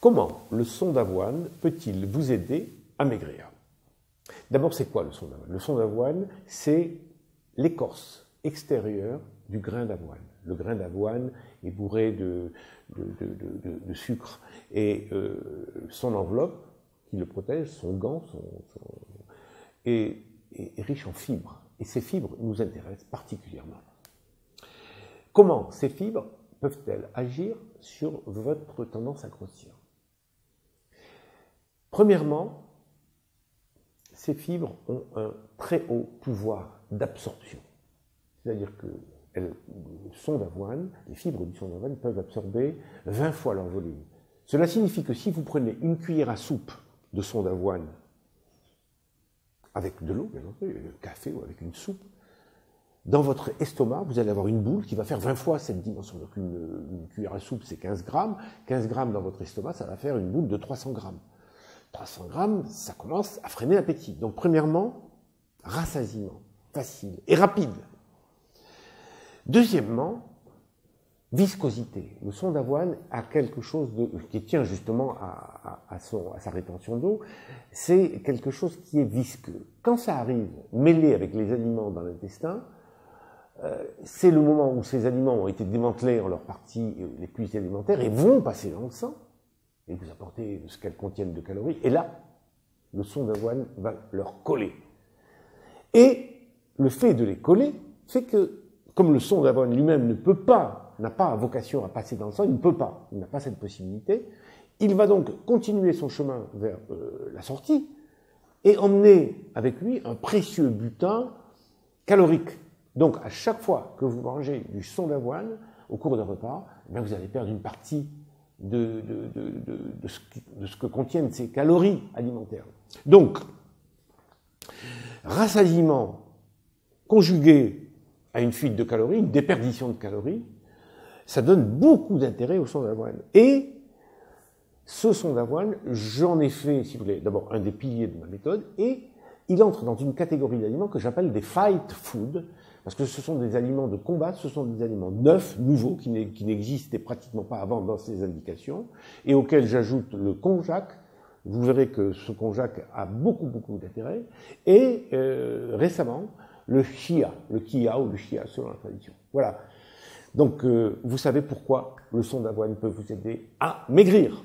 Comment le son d'avoine peut-il vous aider à maigrir? D'abord, c'est quoi le son d'avoine? Le son d'avoine, c'est l'écorce extérieure du grain d'avoine. Le grain d'avoine est bourré de sucre et son enveloppe qui le protège, son gant, est riche en fibres. Et ces fibres nous intéressent particulièrement. Comment ces fibres peuvent-elles agir sur votre tendance à grossir? Premièrement, ces fibres ont un très haut pouvoir d'absorption. C'est-à-dire que le son d'avoine, les fibres du son d'avoine peuvent absorber 20 fois leur volume. Cela signifie que si vous prenez une cuillère à soupe de son d'avoine avec de l'eau, bien entendu, avec le café ou avec une soupe, dans votre estomac, vous allez avoir une boule qui va faire 20 fois cette dimension. Donc une cuillère à soupe, c'est 15 grammes. 15 grammes dans votre estomac, ça va faire une boule de 300 grammes. 300 grammes, ça commence à freiner l'appétit. Donc premièrement, rassasiement, facile et rapide. Deuxièmement, viscosité. Le son d'avoine a quelque chose qui tient justement à sa rétention d'eau. C'est quelque chose qui est visqueux. Quand ça arrive mêlé avec les aliments dans l'intestin, c'est le moment où ces aliments ont été démantelés en leurs parties les plus élémentaires et vont passer dans le sang et vous apporter ce qu'elles contiennent de calories. Et là, le son d'avoine va leur coller. Et le fait de les coller fait que, comme le son d'avoine lui-même n'a pas vocation à passer dans le sang, il ne peut pas, il n'a pas cette possibilité, il va donc continuer son chemin vers la sortie et emmener avec lui un précieux butin calorique. Donc, à chaque fois que vous mangez du son d'avoine au cours d'un repas, eh bien, vous allez perdre une partie de ce que contiennent ces calories alimentaires. Donc, rassasiement conjugué à une fuite de calories, une déperdition de calories, ça donne beaucoup d'intérêt au son d'avoine. Et ce son d'avoine, j'en ai fait, si vous voulez, d'abord un des piliers de ma méthode, et il entre dans une catégorie d'aliments que j'appelle des fight food, parce que ce sont des aliments de combat, ce sont des aliments neufs, nouveaux, qui n'existaient pratiquement pas avant dans ces indications, et auxquels j'ajoute le konjac. Vous verrez que ce konjac a beaucoup d'intérêt, et récemment, le chia ou le chia selon la tradition. Voilà. Donc, vous savez pourquoi le son d'avoine peut vous aider à maigrir.